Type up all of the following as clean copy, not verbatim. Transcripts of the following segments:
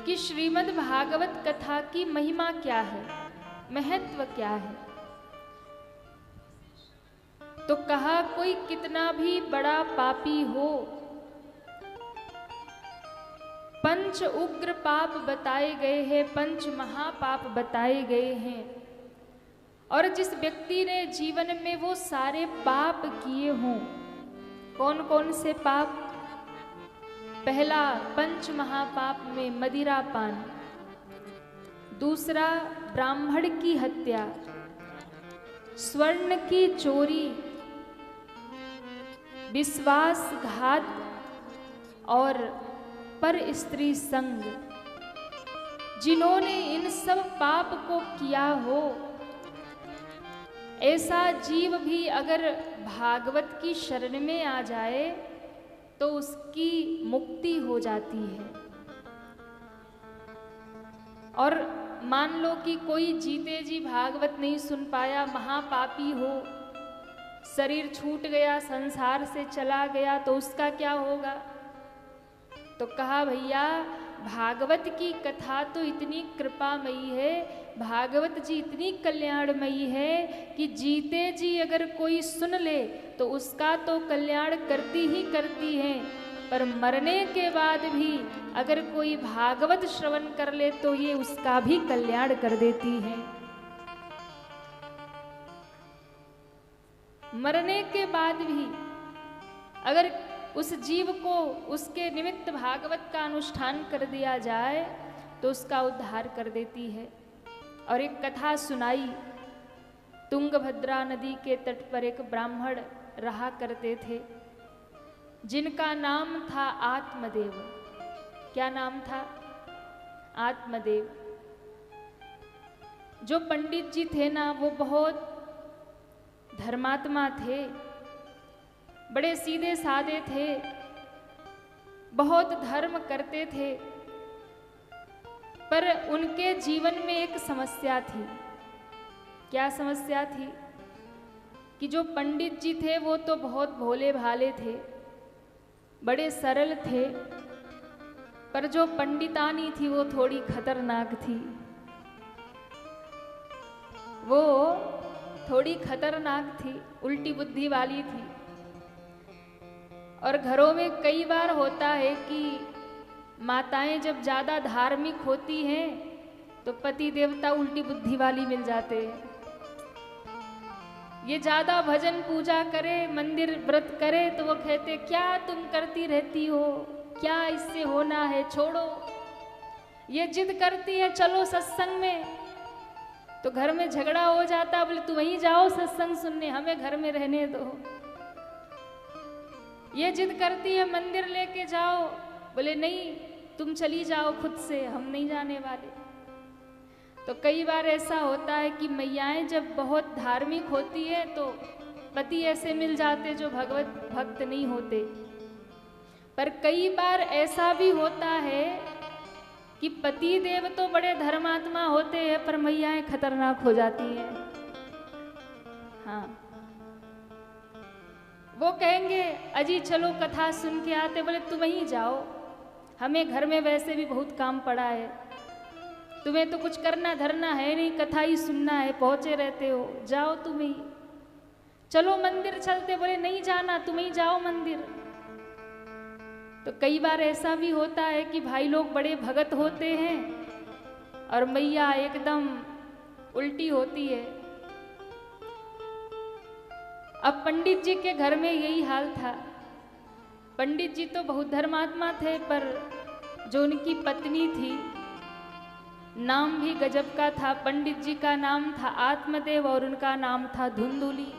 कि श्रीमद् भागवत कथा की महिमा क्या है, महत्व क्या है। तो कहा कोई कितना भी बड़ा पापी हो, पंच उग्र पाप बताए गए हैं, पंच महापाप बताए गए हैं। और जिस व्यक्ति ने जीवन में वो सारे पाप किए हों, कौन कौन से पाप? पहला, पंच महापाप में मदिरा पान। दूसरा, ब्राह्मण की हत्या, स्वर्ण की चोरी, विश्वासघात और पर स्त्री संग। जिन्होंने इन सब पाप को किया हो, ऐसा जीव भी अगर भागवत की शरण में आ जाए तो उसकी मुक्ति हो जाती है। और मान लो कि कोई जीते जी भागवत नहीं सुन पाया, महापापी हो, शरीर छूट गया, संसार से चला गया, तो उसका क्या होगा? तो कहा भैया भागवत की कथा तो इतनी कृपामयी है, भागवत जी इतनी कल्याणमयी है कि जीते जी अगर कोई सुन ले तो उसका तो कल्याण करती ही करती है, पर मरने के बाद भी अगर कोई भागवत श्रवण कर ले तो ये उसका भी कल्याण कर देती है। मरने के बाद भी अगर उस जीव को उसके निमित्त भागवत का अनुष्ठान कर दिया जाए तो उसका उद्धार कर देती है। और एक कथा सुनाई, तुंगभद्रा नदी के तट पर एक ब्राह्मण रहा करते थे, जिनका नाम था आत्मदेव। क्या नाम था? आत्मदेव। जो पंडित जी थे ना, वो बहुत धर्मात्मा थे, बड़े सीधे साधे थे, बहुत धर्म करते थे, पर उनके जीवन में एक समस्या थी। क्या समस्या थी? कि जो पंडित जी थे वो तो बहुत भोले भाले थे, बड़े सरल थे, पर जो पंडितानी थी वो थोड़ी खतरनाक थी। वो थोड़ी खतरनाक थी, उल्टी बुद्धि वाली थी। और घरों में कई बार होता है कि माताएं जब ज़्यादा धार्मिक होती हैं तो पति देवता उल्टी बुद्धि वाली मिल जाते हैं। ये ज़्यादा भजन पूजा करे, मंदिर व्रत करे तो वो कहते क्या तुम करती रहती हो, क्या इससे होना है, छोड़ो। ये जिद करती है चलो सत्संग में, तो घर में झगड़ा हो जाता, बोले तुम वहीं जाओ सत्संग सुनने, हमें घर में रहने दो। ये जिद करती है मंदिर लेके जाओ, बोले नहीं तुम चली जाओ खुद से, हम नहीं जाने वाले। तो कई बार ऐसा होता है कि मैयाएं जब बहुत धार्मिक होती है तो पति ऐसे मिल जाते जो भगवत भक्त नहीं होते। पर कई बार ऐसा भी होता है कि पति देव तो बड़े धर्मात्मा होते हैं पर मैयाएं खतरनाक हो जाती हैं। हाँ, वो कहेंगे अजी चलो कथा सुन के आते, बोले तुम ही जाओ, हमें घर में वैसे भी बहुत काम पड़ा है, तुम्हें तो कुछ करना धरना है नहीं, कथा ही सुनना है, पहुंचे रहते हो, जाओ तुम ही। चलो मंदिर चलते, बोले नहीं जाना, तुम ही जाओ मंदिर। तो कई बार ऐसा भी होता है कि भाई लोग बड़े भगत होते हैं और मैया एकदम उल्टी होती है। अब पंडित जी के घर में यही हाल था। पंडित जी तो बहुत धर्मात्मा थे, पर जो उनकी पत्नी थी, नाम भी गजब का था। पंडित जी का नाम था आत्मदेव और उनका नाम था धुंधुली।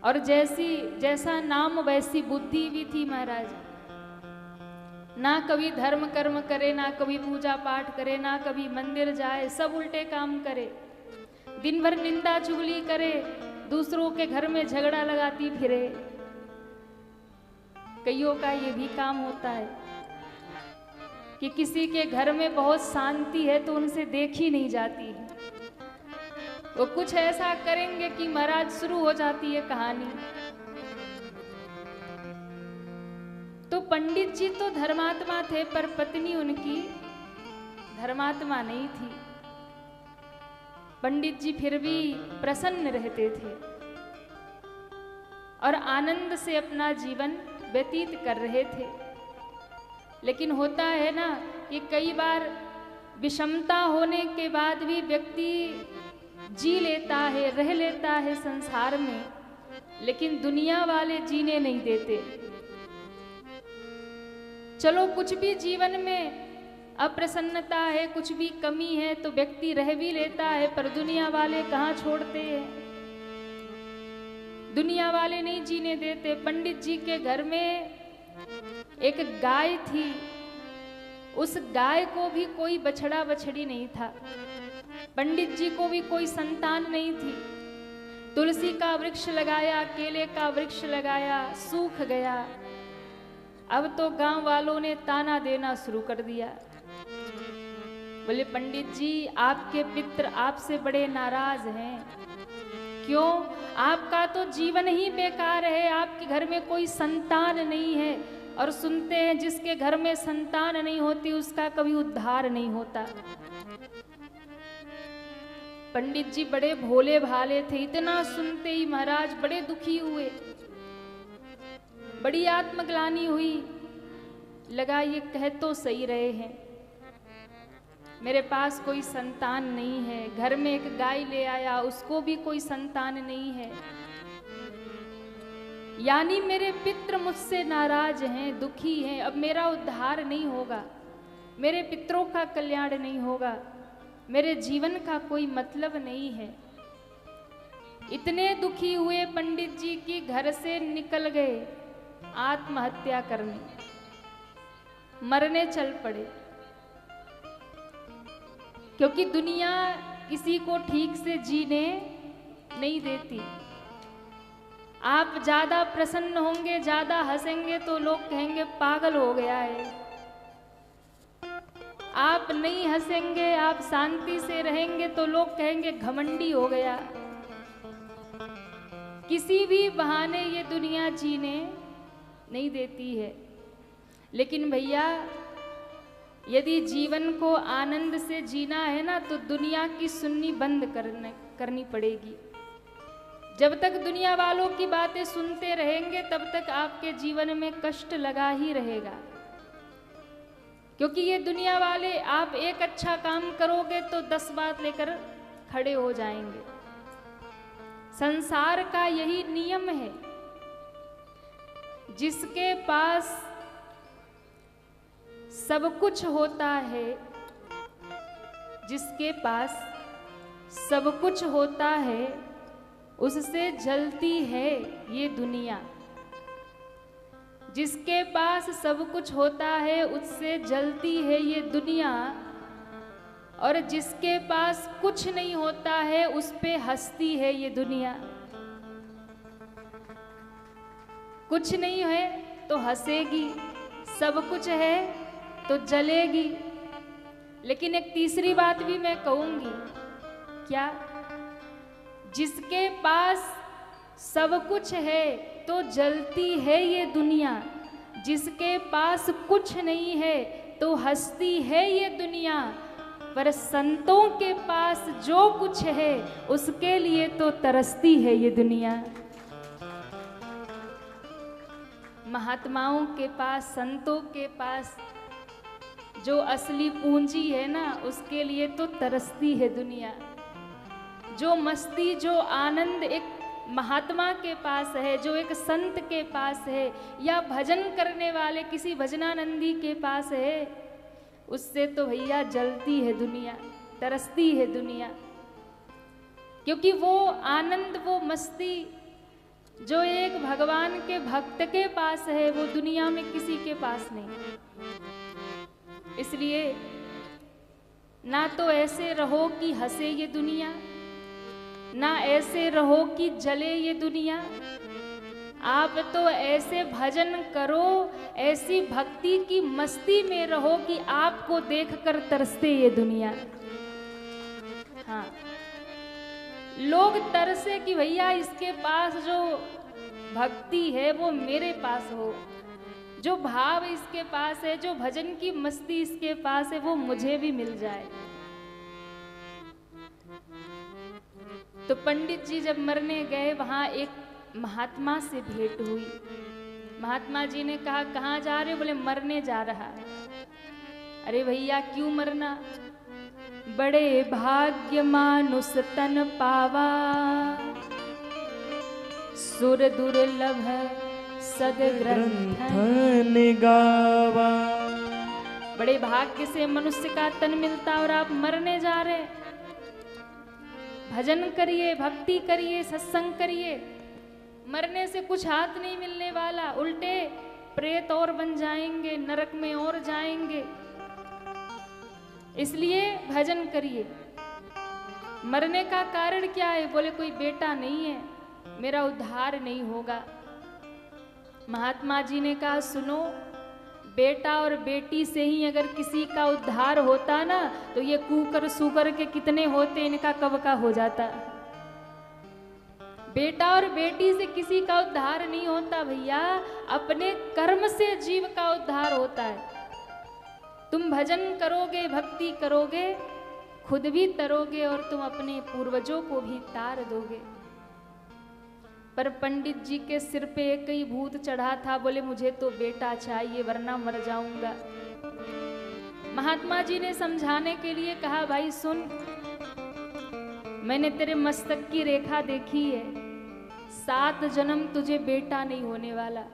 और जैसा नाम वैसी बुद्धि भी थी महाराज। ना कभी धर्म कर्म करे, ना कभी पूजा पाठ करे, ना कभी मंदिर जाए, सब उल्टे काम करे। दिन भर निंदा चुगली करे, दूसरों के घर में झगड़ा लगाती फिरे। कईयों का ये भी काम होता है कि किसी के घर में बहुत शांति है तो उनसे देखी नहीं जाती है, वो कुछ ऐसा करेंगे कि महाराज शुरू हो जाती है कहानी। तो पंडित जी तो धर्मात्मा थे, पर पत्नी उनकी धर्मात्मा नहीं थी। पंडित जी फिर भी प्रसन्न रहते थे और आनंद से अपना जीवन व्यतीत कर रहे थे। लेकिन होता है ना कि कई बार विषमता होने के बाद भी व्यक्ति जी लेता है, रह लेता है संसार में, लेकिन दुनिया वाले जीने नहीं देते। चलो कुछ भी जीवन में अप्रसन्नता है, कुछ भी कमी है तो व्यक्ति रह भी लेता है, पर दुनिया वाले कहाँ छोड़ते हैं, दुनिया वाले नहीं जीने देते। पंडित जी के घर में एक गाय थी, उस गाय को भी कोई बछड़ा बछड़ी नहीं था, पंडित जी को भी कोई संतान नहीं थी। तुलसी का वृक्ष लगाया, केले का वृक्ष लगाया, सूख गया। अब तो गांव वालों ने ताना देना शुरू कर दिया, बोले पंडित जी आपके पितर आपसे बड़े नाराज हैं। क्यों? आपका तो जीवन ही बेकार है, आपके घर में कोई संतान नहीं है। और सुनते हैं जिसके घर में संतान नहीं होती उसका कभी उद्धार नहीं होता। पंडित जी बड़े भोले भाले थे, इतना सुनते ही महाराज बड़े दुखी हुए, बड़ी आत्मग्लानि हुई। लगा ये कह तो सही रहे हैं, मेरे पास कोई संतान नहीं है। घर में एक गाय ले आया, उसको भी कोई संतान नहीं है, यानी मेरे पितृ मुझसे नाराज हैं, दुखी हैं। अब मेरा उद्धार नहीं होगा, मेरे पितरों का कल्याण नहीं होगा, मेरे जीवन का कोई मतलब नहीं है। इतने दुखी हुए पंडित जी की घर से निकल गए आत्महत्या करने, मरने चल पड़े। क्योंकि दुनिया किसी को ठीक से जीने नहीं देती। आप ज्यादा प्रसन्न होंगे, ज्यादा हंसेंगे तो लोग कहेंगे पागल हो गया है। आप नहीं हंसेंगे, आप शांति से रहेंगे तो लोग कहेंगे घमंडी हो गया। किसी भी बहाने ये दुनिया जीने नहीं देती है। लेकिन भैया यदि जीवन को आनंद से जीना है ना, तो दुनिया की सुननी बंद करनी पड़ेगी। जब तक दुनिया वालों की बातें सुनते रहेंगे तब तक आपके जीवन में कष्ट लगा ही रहेगा। क्योंकि ये दुनिया वाले, आप एक अच्छा काम करोगे तो 10 बात लेकर खड़े हो जाएंगे। संसार का यही नियम है। जिसके पास सब कुछ होता है, जिसके पास सब कुछ होता है, उससे जलती है ये दुनिया। जिसके पास सब कुछ होता है उससे जलती है ये दुनिया, और जिसके पास कुछ नहीं होता है उस पे हंसती है ये दुनिया। कुछ नहीं है तो हंसेगी, सब कुछ है तो जलेगी। लेकिन एक तीसरी बात भी मैं कहूंगी, क्या? जिसके पास सब कुछ है तो जलती है ये दुनिया, जिसके पास कुछ नहीं है तो हंसती है ये दुनिया। पर संतों के पास जो कुछ है उसके लिए तो तरसती है ये दुनिया। महात्माओं के पास, संतों के पास जो असली पूंजी है ना, उसके लिए तो तरसती है दुनिया। जो मस्ती, जो आनंद एक महात्मा के पास है, जो एक संत के पास है, या भजन करने वाले किसी भजनानंदी के पास है, उससे तो भैया जलती है दुनिया, तरसती है दुनिया। क्योंकि वो आनंद, वो मस्ती जो एक भगवान के भक्त के पास है, वो दुनिया में किसी के पास नहीं। इसलिए ना तो ऐसे रहो कि हंसे ये दुनिया, ना ऐसे रहो कि जले ये दुनिया। आप तो ऐसे भजन करो, ऐसी भक्ति की मस्ती में रहो कि आपको देखकर तरसते ये दुनिया। हाँ, लोग तरसे कि भैया इसके पास जो भक्ति है वो मेरे पास हो, जो भाव इसके पास है, जो भजन की मस्ती इसके पास है, वो मुझे भी मिल जाए। तो पंडित जी जब मरने गए, वहां एक महात्मा से भेंट हुई। महात्मा जी ने कहा, कहाँ जा रहे? बोले मरने जा रहा। अरे भैया क्यों मरना? बड़े भाग्य मानुष तन पावा, सुर दुर्लभ है सदग्रंथ गावा। बड़े भाग्य से मनुष्य का तन मिलता और आप मरने जा रहे। भजन करिए, भक्ति करिए, सत्संग करिए। मरने से कुछ हाथ नहीं मिलने वाला, उल्टे प्रेत और बन जाएंगे, नरक में और जाएंगे। इसलिए भजन करिए। मरने का कारण क्या है? बोले कोई बेटा नहीं है, मेरा उद्धार नहीं होगा। महात्मा जी ने कहा, सुनो, बेटा और बेटी से ही अगर किसी का उद्धार होता ना, तो ये कुकर सुकर के कितने होते, इनका कब का हो जाता। बेटा और बेटी से किसी का उद्धार नहीं होता भैया, अपने कर्म से जीव का उद्धार होता है। तुम भजन करोगे, भक्ति करोगे, खुद भी तरोगे और तुम अपने पूर्वजों को भी तार दोगे। पर पंडित जी के सिर पे एक ही भूत चढ़ा था। बोले मुझे तो बेटा चाहिए वरना मर जाऊंगा। महात्मा जी ने समझाने के लिए कहा, भाई सुन, मैंने तेरे मस्तक की रेखा देखी है, 7 जन्म तुझे बेटा नहीं होने वाला।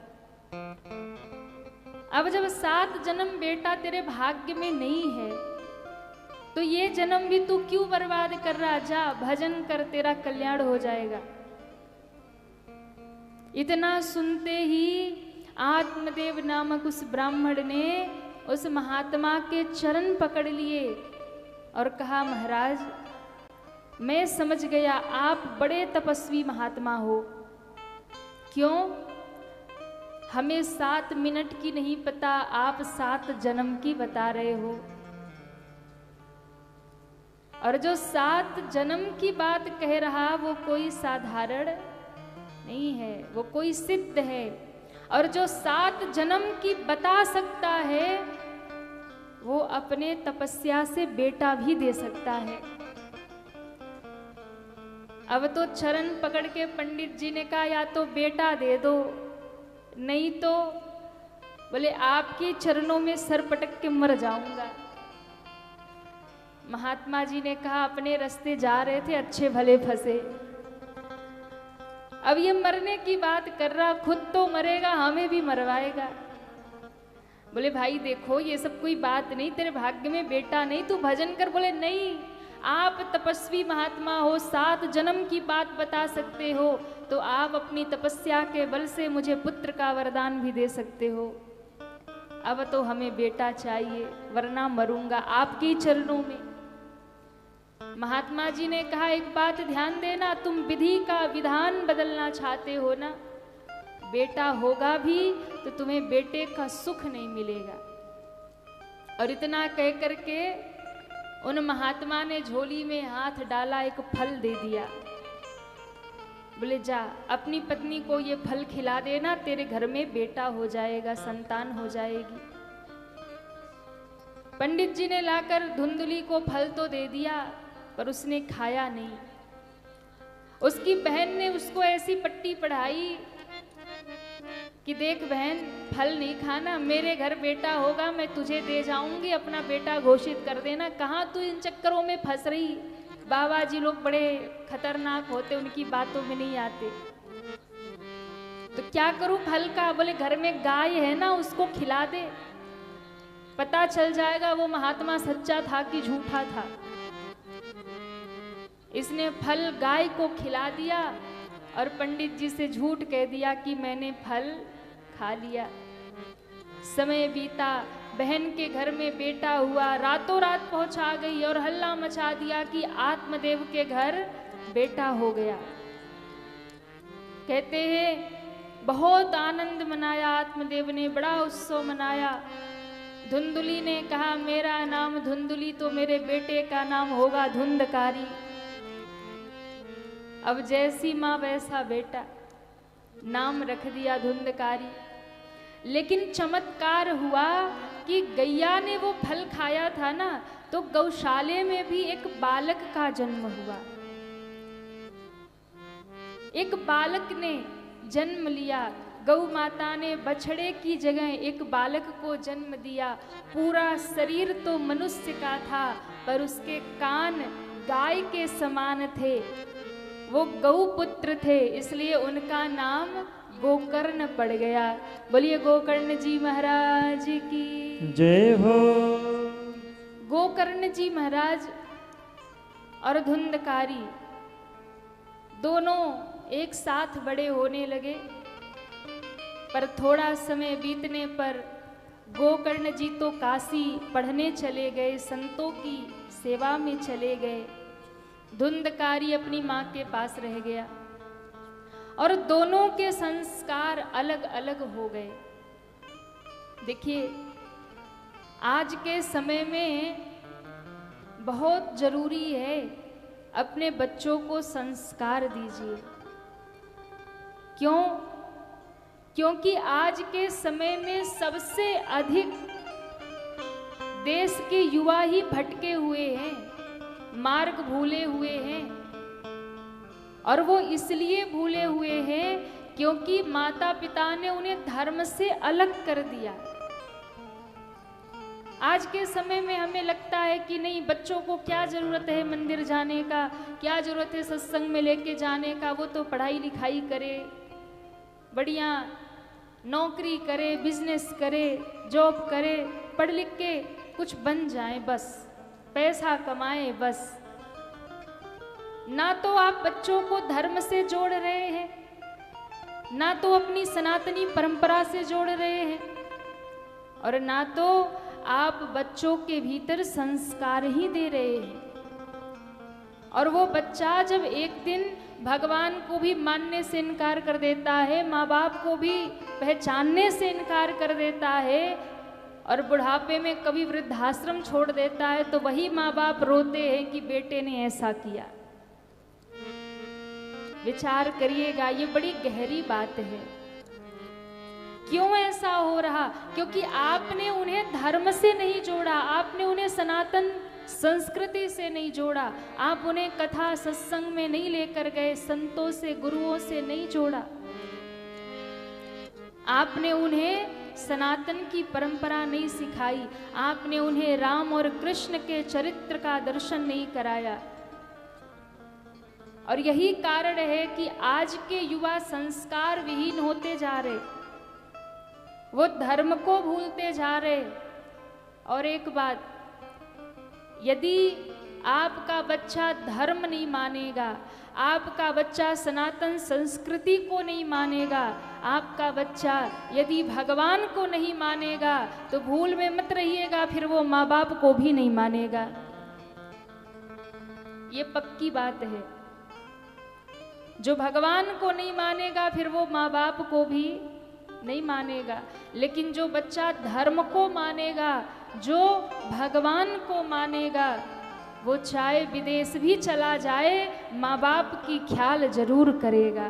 अब जब 7 जन्म बेटा तेरे भाग्य में नहीं है, तो ये जन्म भी तू क्यों बर्बाद कर रहा? जा भजन कर, तेरा कल्याण हो जाएगा। इतना सुनते ही आत्मदेव नामक उस ब्राह्मण ने उस महात्मा के चरण पकड़ लिए और कहा, महाराज मैं समझ गया, आप बड़े तपस्वी महात्मा हो। क्यों? हमें 7 मिनट की नहीं पता, आप 7 जन्म की बता रहे हो। और जो 7 जन्म की बात कह रहा, वो कोई साधारण नहीं है, वो कोई सिद्ध है। और जो 7 जन्म की बता सकता है, वो अपने तपस्या से बेटा भी दे सकता है। अब तो चरण पकड़ के पंडित जी ने कहा, या तो बेटा दे दो, नहीं तो बोले आपके चरणों में सर पटक के मर जाऊंगा। महात्मा जी ने कहा, अपने रास्ते जा रहे थे, अच्छे भले फंसे। अब ये मरने की बात कर रहा, खुद तो मरेगा, हमें भी मरवाएगा। बोले भाई देखो, ये सब कोई बात नहीं, तेरे भाग्य में बेटा नहीं, तू भजन कर। बोले नहीं, आप तपस्वी महात्मा हो, 7 जन्म की बात बता सकते हो, तो आप अपनी तपस्या के बल से मुझे पुत्र का वरदान भी दे सकते हो। अब तो हमें बेटा चाहिए वरना मरूंगा आपके चरणों में। महात्मा जी ने कहा, एक बात ध्यान देना, तुम विधि का विधान बदलना चाहते हो ना, बेटा होगा भी तो तुम्हें बेटे का सुख नहीं मिलेगा। और इतना कह करके उन महात्मा ने झोली में हाथ डाला, एक फल दे दिया। बोले जा अपनी पत्नी को ये फल खिला देना, तेरे घर में बेटा हो जाएगा, संतान हो जाएगी। पंडित जी ने लाकर धुंधुली को फल तो दे दिया, पर उसने खाया नहीं। उसकी बहन ने उसको ऐसी पट्टी पढ़ाई कि देख बहन, फल नहीं खाना, मेरे घर बेटा होगा, मैं तुझे दे जाऊंगी, अपना बेटा घोषित कर देना। कहाँ तू इन चक्करों में फंस रही? बाबा जी लोग बड़े खतरनाक होते, उनकी बातों में नहीं आते। तो क्या करूं फल का? बोले घर में गाय है ना, उसको खिला दे, पता चल जाएगा वो महात्मा सच्चा था कि झूठा था। इसने फल गाय को खिला दिया और पंडित जी से झूठ कह दिया कि मैंने फल खा लिया। समय बीता, बहन के घर में बेटा हुआ, रातों रात पहुंचा गई और हल्ला मचा दिया कि आत्मदेव के घर बेटा हो गया। कहते हैं बहुत आनंद मनाया आत्मदेव ने, बड़ा उत्सव मनाया। धुंधुली ने कहा, मेरा नाम धुंधुली तो मेरे बेटे का नाम होगा धुंधकारी। अब जैसी माँ वैसा बेटा, नाम रख दिया धुंधकारी। लेकिन चमत्कार हुआ कि गैया ने वो फल खाया था ना, तो गौशाले में भी एक बालक का जन्म हुआ। एक बालक ने जन्म लिया। गौ माता ने बछड़े की जगह एक बालक को जन्म दिया। पूरा शरीर तो मनुष्य का था, पर उसके कान गाय के समान थे। वो गौ पुत्र थे, इसलिए उनका नाम गोकर्ण पड़ गया। बोलिए गोकर्ण जी महाराज की जय हो। गोकर्ण जी महाराज और धुंधकारी दोनों एक साथ बड़े होने लगे, पर थोड़ा समय बीतने पर गोकर्ण जी तो काशी पढ़ने चले गए, संतों की सेवा में चले गए। धुंधकारी अपनी माँ के पास रह गया और दोनों के संस्कार अलग अलग हो गए। देखिए, आज के समय में बहुत जरूरी है अपने बच्चों को संस्कार दीजिए। क्यों? क्योंकि आज के समय में सबसे अधिक देश के युवा ही भटके हुए हैं, मार्ग भूले हुए हैं। और वो इसलिए भूले हुए हैं क्योंकि माता पिता ने उन्हें धर्म से अलग कर दिया। आज के समय में हमें लगता है कि नहीं, बच्चों को क्या जरूरत है मंदिर जाने का, क्या जरूरत है सत्संग में लेके जाने का, वो तो पढ़ाई लिखाई करे, बढ़िया नौकरी करे, बिजनेस करे, जॉब करे, पढ़ लिख के कुछ बन जाए, बस पैसा कमाए बस। ना तो आप बच्चों को धर्म से जोड़ रहे हैं, ना तो अपनी सनातनी परंपरा से जोड़ रहे हैं, और ना तो आप बच्चों के भीतर संस्कार ही दे रहे हैं। और वो बच्चा जब एक दिन भगवान को भी मानने से इनकार कर देता है, माँ बाप को भी पहचानने से इनकार कर देता है, और बुढ़ापे में कभी वृद्धाश्रम छोड़ देता है, तो वही माँ बाप रोते हैं कि बेटे ने ऐसा किया। विचार करिएगा, ये बड़ी गहरी बात है। क्यों ऐसा हो रहा? क्योंकि आपने उन्हें धर्म से नहीं जोड़ा, आपने उन्हें सनातन संस्कृति से नहीं जोड़ा, आप उन्हें कथा सत्संग में नहीं लेकर गए, संतों से गुरुओं से नहीं जोड़ा। आपने उन्हें सनातन की परंपरा नहीं सिखाई, आपने उन्हें राम और कृष्ण के चरित्र का दर्शन नहीं कराया। और यही कारण है कि आज के युवा संस्कार विहीन होते जा रहे, वो धर्म को भूलते जा रहे। और एक बात, यदि आपका बच्चा धर्म नहीं मानेगा, आपका बच्चा सनातन संस्कृति को नहीं मानेगा, आपका बच्चा यदि भगवान को नहीं मानेगा, तो भूल में मत रहिएगा, फिर वो माँ बाप को भी नहीं मानेगा। ये पक्की बात है। जो भगवान को नहीं मानेगा, फिर वो माँ बाप को भी नहीं मानेगा। लेकिन जो बच्चा धर्म को मानेगा, जो भगवान को मानेगा, वो चाहे विदेश भी चला जाए, माँ बाप की ख्याल जरूर करेगा।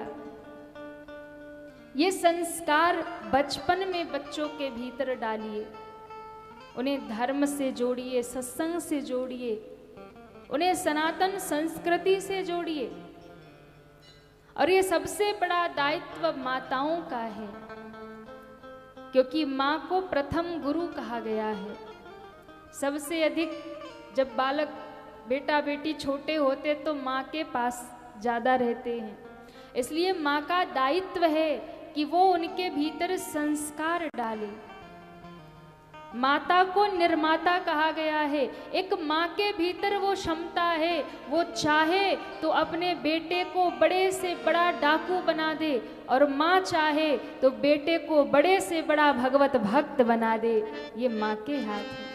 ये संस्कार बचपन में बच्चों के भीतर डालिए, उन्हें धर्म से जोड़िए, सत्संग से जोड़िए, उन्हें सनातन संस्कृति से जोड़िए। और ये सबसे बड़ा दायित्व माताओं का है, क्योंकि माँ को प्रथम गुरु कहा गया है। सबसे अधिक जब बालक बेटा बेटी छोटे होते तो माँ के पास ज़्यादा रहते हैं, इसलिए माँ का दायित्व है कि वो उनके भीतर संस्कार डाले। माता को निर्माता कहा गया है। एक माँ के भीतर वो क्षमता है, वो चाहे तो अपने बेटे को बड़े से बड़ा डाकू बना दे, और माँ चाहे तो बेटे को बड़े से बड़ा भगवत भक्त बना दे। ये माँ के हाथ है।